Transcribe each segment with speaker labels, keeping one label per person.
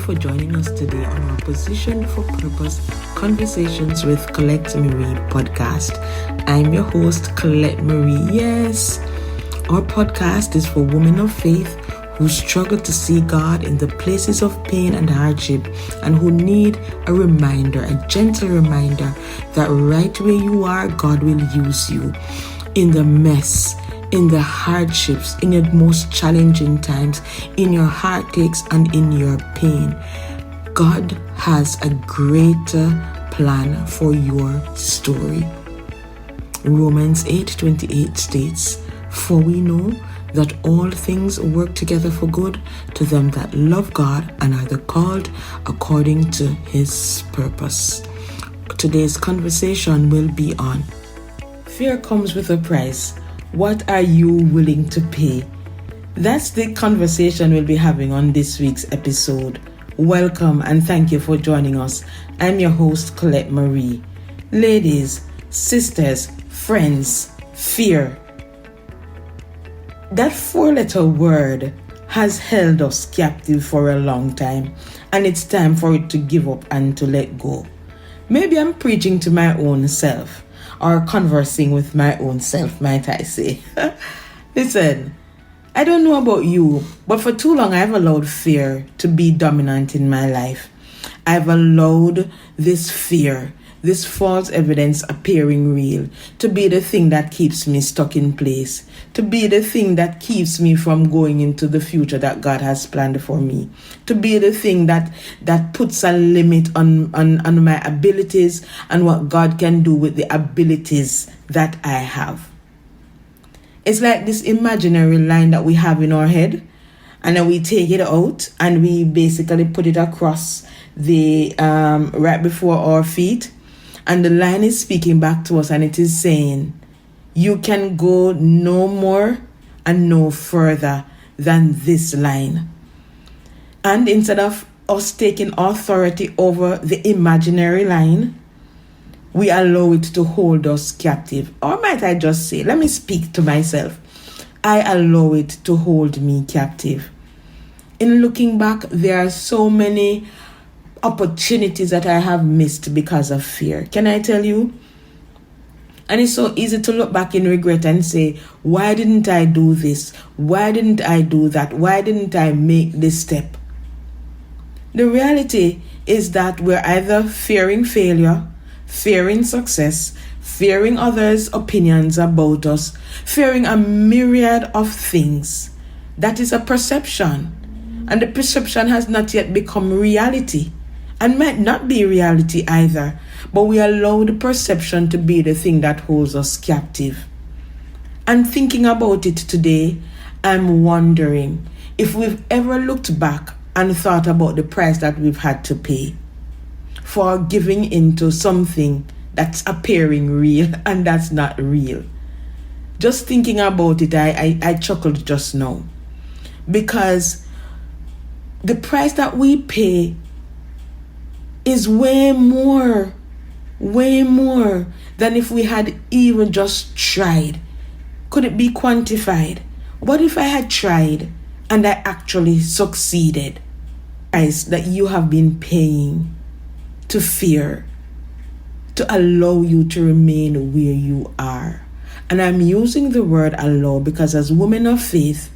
Speaker 1: for joining us today on our Position for Purpose Conversations with Colette Marie podcast. I'm your host, Colette Marie. Yes, our podcast is for women of faith who struggle to see God in the places of pain and hardship and who need a reminder, a gentle reminder that right where you are, God will use you in the mess, in the hardships, in your most challenging times, in your heartaches and in your pain. God has a greater plan for your story. Romans 8:28 states, "For we know that all things work together for good to them that love God and are the called according to His purpose." Today's conversation will be on fear comes with a price. What are you willing to pay? That's the conversation we'll be having on this week's episode. Welcome and thank you for joining us. I'm your host, Colette Marie. Ladies, sisters, friends, fear. That four-letter word has held us captive for a long time, and it's time for it to give up and to let go. Maybe I'm preaching to my own self, or conversing with my own self, might I say. Listen, I don't know about you, but for too long I've allowed fear to be dominant in my life. I've allowed this fear, this false evidence appearing real, to be the thing that keeps me stuck in place, to be the thing that keeps me from going into the future that God has planned for me, to be the thing that puts a limit on my abilities and what God can do with the abilities that I have. It's like this imaginary line that we have in our head, and then we take it out and we basically put it across the right before our feet. And the line is speaking back to us and it is saying, you can go no more and no further than this line. And instead of us taking authority over the imaginary line, we allow it to hold us captive. Or might I just say, let me speak to myself. I allow it to hold me captive. In looking back, there are so many opportunities that I have missed because of fear. Can I tell you? And it's so easy to look back in regret and say, why didn't I do this? Why didn't I do that? Why didn't I make this step? The reality is that we're either fearing failure, fearing success, fearing others' opinions about us, fearing a myriad of things. That is a perception. And the perception has not yet become reality. And might not be reality either, but we allow the perception to be the thing that holds us captive. And thinking about it today, I'm wondering if we've ever looked back and thought about the price that we've had to pay for giving into something that's appearing real and that's not real. Just thinking about it, I chuckled just now, because the price that we pay is way more than if we had even just tried. Could it be quantified? What if I had tried and I actually succeeded? Price that you have been paying to fear, to allow you to remain where you are. And I'm using the word allow because as women of faith,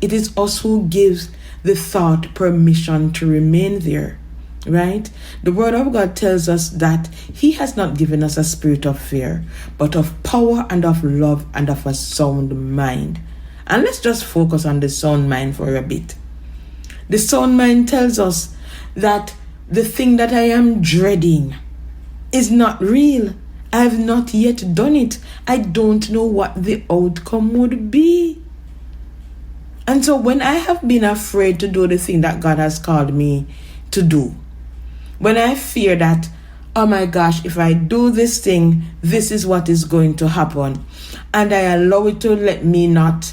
Speaker 1: it is us who gives the thought permission to remain there. Right? The word of God tells us that He has not given us a spirit of fear, but of power and of love and of a sound mind. And let's just focus on the sound mind for a bit. The sound mind tells us that the thing that I am dreading is not real. I have not yet done it. I don't know what the outcome would be. And so when I have been afraid to do the thing that God has called me to do, when I fear that, oh my gosh, if I do this thing, this is what is going to happen, and I allow it to let me not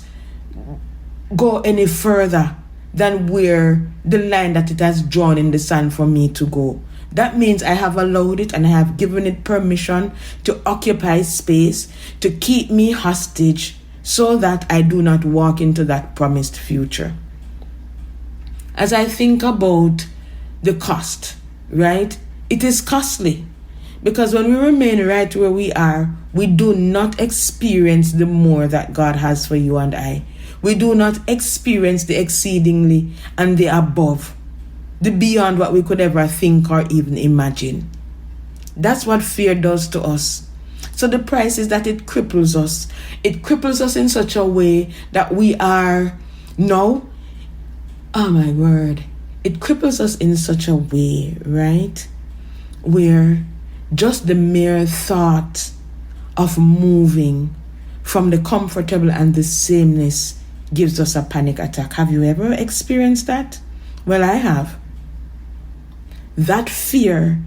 Speaker 1: go any further than where the line that it has drawn in the sand for me to go, that means I have allowed it and I have given it permission to occupy space, to keep me hostage, so that I do not walk into that promised future. As I think about the cost, right? It is costly. Because when we remain right where we are, we do not experience the more that God has for you and I. We do not experience the exceedingly and the above, the beyond what we could ever think or even imagine. That's what fear does to us. So the price is that it cripples us. It cripples us in such a way that we are no. Oh my word. It cripples us in such a way, right? Where just the mere thought of moving from the comfortable and the sameness gives us a panic attack. Have you ever experienced that? Well, I have. That fear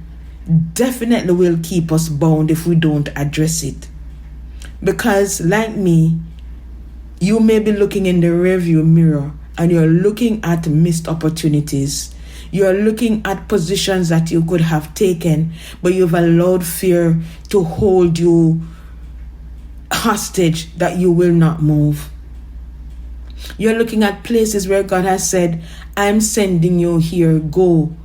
Speaker 1: definitely will keep us bound if we don't address it. Because like me, you may be looking in the rearview mirror and you're looking at missed opportunities. You're looking at positions that you could have taken, but you've allowed fear to hold you hostage that you will not move. You're looking at places where God has said, I'm sending you here, go.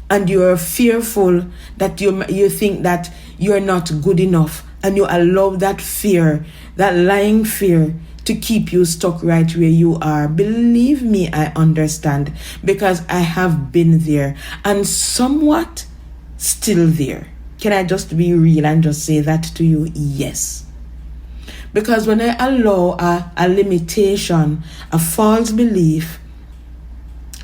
Speaker 1: And you're fearful that you think that you're not good enough. And you allow that fear, that lying fear, to keep you stuck right where you are. Believe me, I understand, because I have been there and somewhat still there. Can I just be real and just say that to you? Yes. Because when I allow a limitation, a false belief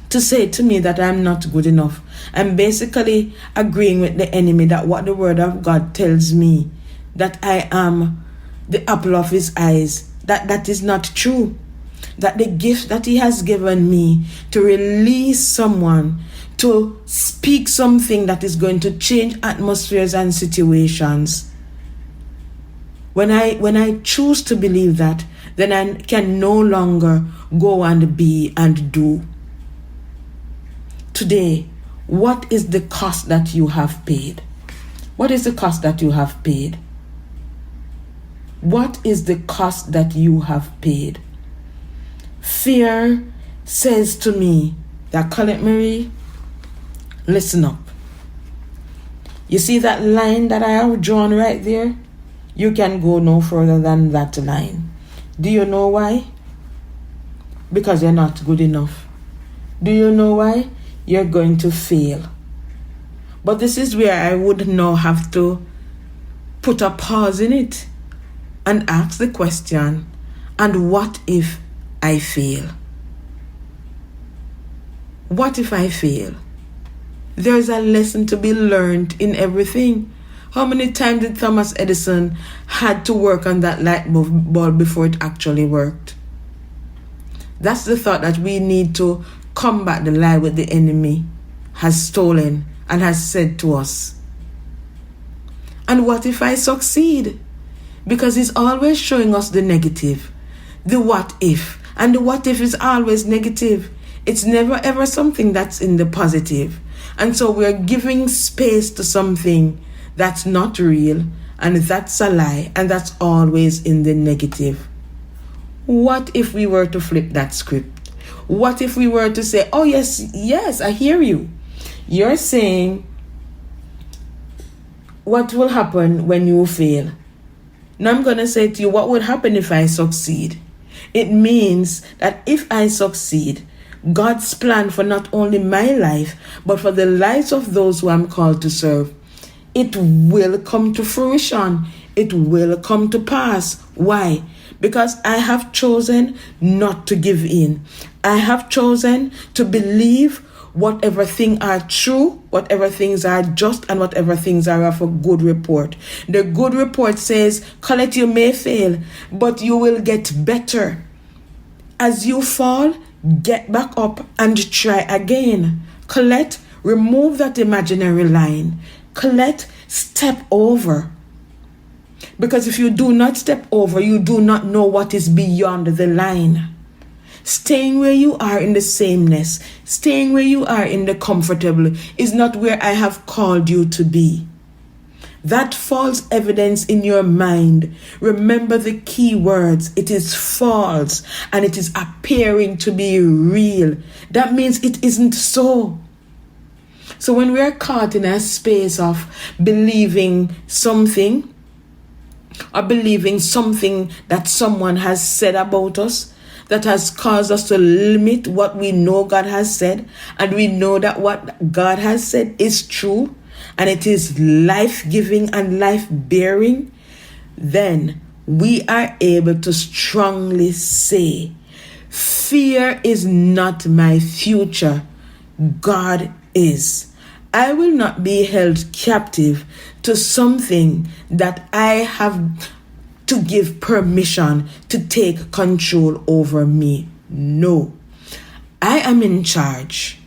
Speaker 1: to say to me that I'm not good enough, I'm basically agreeing with the enemy that what the word of God tells me, that I am the apple of his eyes, that is not true. That the gift that he has given me to release someone, to speak something that is going to change atmospheres and situations. When I choose to believe that, then I can no longer go and be and do. Today, what is the cost that you have paid? What is the cost that you have paid? What is the cost that you have paid? Fear says to me that, Colette Marie, listen up. You see that line that I have drawn right there? You can go no further than that line. Do you know why? Because you're not good enough. Do you know why? You're going to fail. But this is where I would now have to put a pause in it and ask the question, and what if I fail? What if I fail? There's a lesson to be learned in everything. How many times did Thomas Edison had to work on that light bulb before it actually worked? That's the thought that we need to combat the lie with the enemy has stolen and has said to us. And what if I succeed? Because he's always showing us the negative, the what if. And the what if is always negative. It's never ever something that's in the positive. And so we're giving space to something that's not real, and that's a lie, and that's always in the negative. What if we were to flip that script? What if we were to say, oh yes, I hear you. You're saying, what will happen when you fail? Now I'm going to say to you, what would happen if I succeed? It means that if I succeed, God's plan for not only my life, but for the lives of those who I'm called to serve, it will come to fruition. It will come to pass. Why? Because I have chosen not to give in. I have chosen to believe whatever things are true, whatever things are just, and whatever things are of a good report. The good report says, Colette, you may fail, but you will get better. As you fall, get back up and try again. Colette, remove that imaginary line. Colette, step over. Because if you do not step over, you do not know what is beyond the line. Staying where you are in the sameness, staying where you are in the comfortable is not where I have called you to be. That false evidence in your mind, remember the key words. It is false and it is appearing to be real. That means it isn't so. So when we are caught in a space of believing something, or believing something that someone has said about us, that has caused us to limit what we know God has said, and we know that what God has said is true, and it is life-giving and life-bearing, then we are able to strongly say, fear is not my future, God is. I will not be held captive to something that I have to give permission to take control over me. No, I am in charge.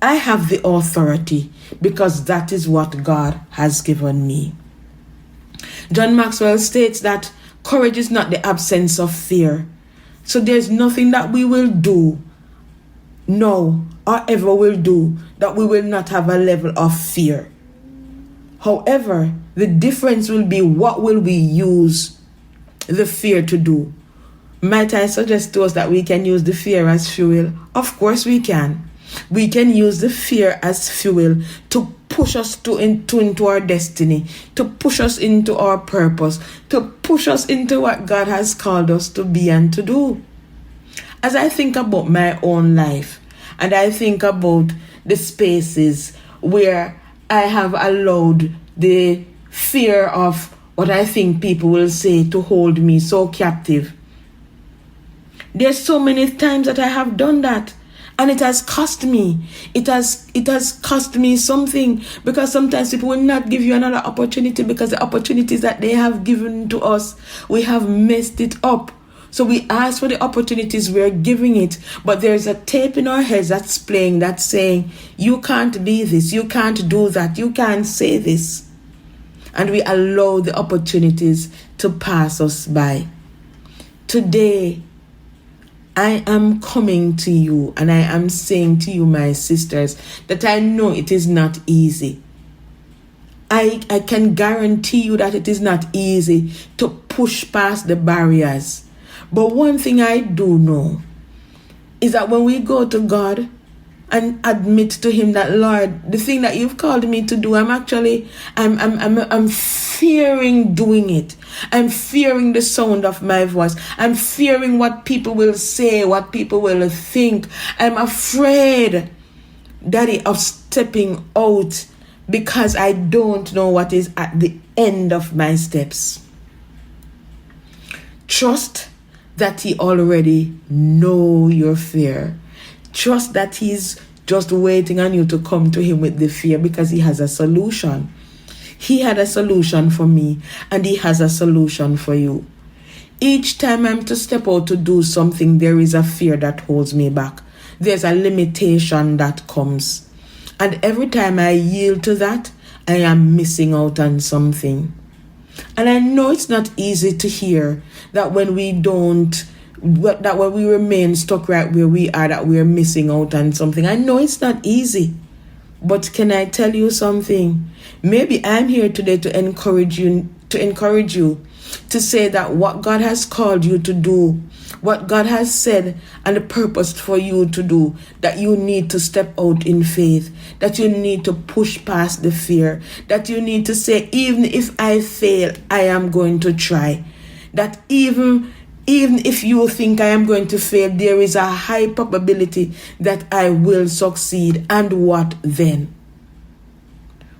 Speaker 1: I have the authority because that is what God has given me. John Maxwell states that courage is not the absence of fear. So there's nothing that we will do now or ever will do that we will not have a level of fear. However, the difference will be what will we use the fear to do. Might I suggest to us that we can use the fear as fuel? Of course we can. We can use the fear as fuel to push us into our destiny, to push us into our purpose, to push us into what God has called us to be and to do. As I think about my own life, and I think about the spaces where I have allowed the fear of what I think people will say to hold me so captive. There's so many times that I have done that, and it has cost me. It has cost me something, because sometimes people will not give you another opportunity because the opportunities that they have given to us, we have messed it up. So we ask for the opportunities, we're giving it, but there's a tape in our heads that's playing, that's saying, you can't be this, you can't do that, you can't say this. And we allow the opportunities to pass us by. Today, I am coming to you and I am saying to you, my sisters, that I know it is not easy. I can guarantee you that it is not easy to push past the barriers. But one thing I do know is that when we go to God and admit to Him that, Lord, the thing that you've called me to do, I'm fearing doing it. I'm fearing the sound of my voice. I'm fearing what people will say, what people will think. I'm afraid, Daddy, of stepping out because I don't know what is at the end of my steps. Trust that He already knows your fear. Trust that He's just waiting on you to come to Him with the fear, because He has a solution. He had a solution for me, and He has a solution for you. Each time I'm to step out to do something, there is a fear that holds me back. There's a limitation that comes. And every time I yield to that, I am missing out on something. And I know it's not easy to hear that when we remain stuck right where we are, that we're missing out on something. I know it's not easy. But can I tell you something? Maybe I'm here today to encourage you, to say that what God has called you to do, what God has said and purposed for you to do, that you need to step out in faith, that you need to push past the fear, that you need to say, even if I fail, I am going to try. That even if you think I am going to fail, there is a high probability that I will succeed. And what then?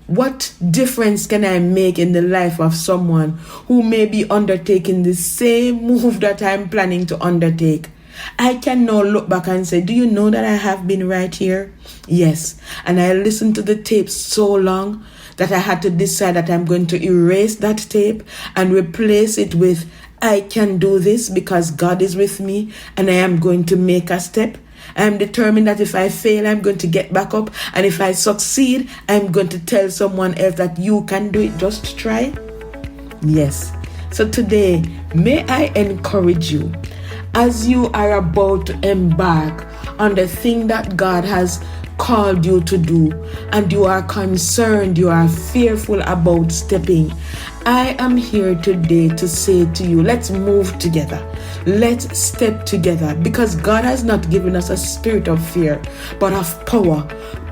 Speaker 1: What difference can I make in the life of someone who may be undertaking the same move that I'm planning to undertake? I can now look back and say, do you know that I have been right here? Yes. And I listened to the tape so long that I had to decide that I'm going to erase that tape and replace it with, I can do this because God is with me and I am going to make a step. I am determined that if I fail, I'm going to get back up. And if I succeed, I'm going to tell someone else that you can do it. Just try. Yes. So today, may I encourage you, as you are about to embark on the thing that God has called you to do, and you are concerned, you are fearful about stepping, I am here today to say to you, let's move together. Let's step together, because God has not given us a spirit of fear, but of power.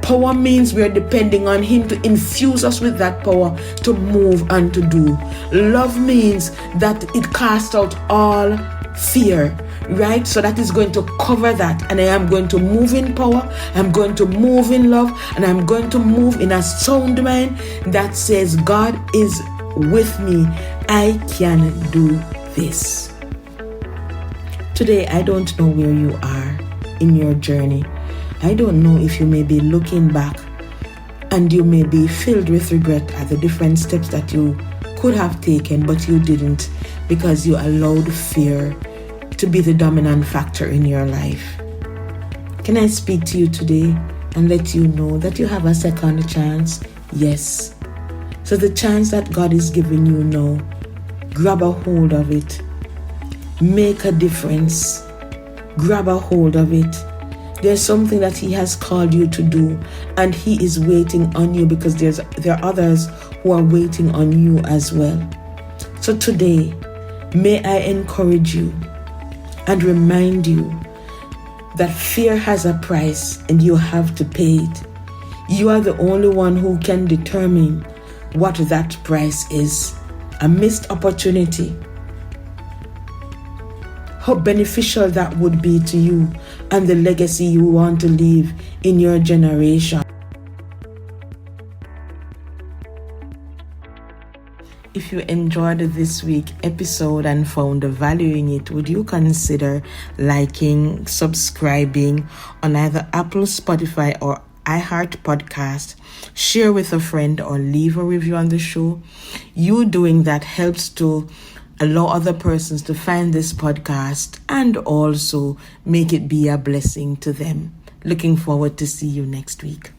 Speaker 1: Power means we are depending on Him to infuse us with that power to move and to do. Love means that it casts out all fear, right? So that is going to cover that, and I am going to move in power, I'm going to move in love, and I'm going to move in a sound mind that says God is with me. I can do this. Today, I don't know where you are in your journey. I don't know if you may be looking back and you may be filled with regret at the different steps that you could have taken, but you didn't, because you allowed fear to be the dominant factor in your life. Can I speak to you today and let you know that you have a second chance? Yes. So the chance that God is giving you now, grab a hold of it. Make a difference. Grab a hold of it. There's something that He has called you to do, and He is waiting on you, because there are others who are waiting on you as well. So today, may I encourage you and remind you that fear has a price and you have to pay it. You are the only one who can determine what that price is. A missed opportunity. How beneficial that would be to you and the legacy you want to leave in your generation. If you enjoyed this week's episode and found the value in it, would you consider liking, subscribing on either Apple, Spotify, or iHeart Podcast? Share with a friend or leave a review on the show. You doing that helps to allow other persons to find this podcast and also make it be a blessing to them. Looking forward to see you next week.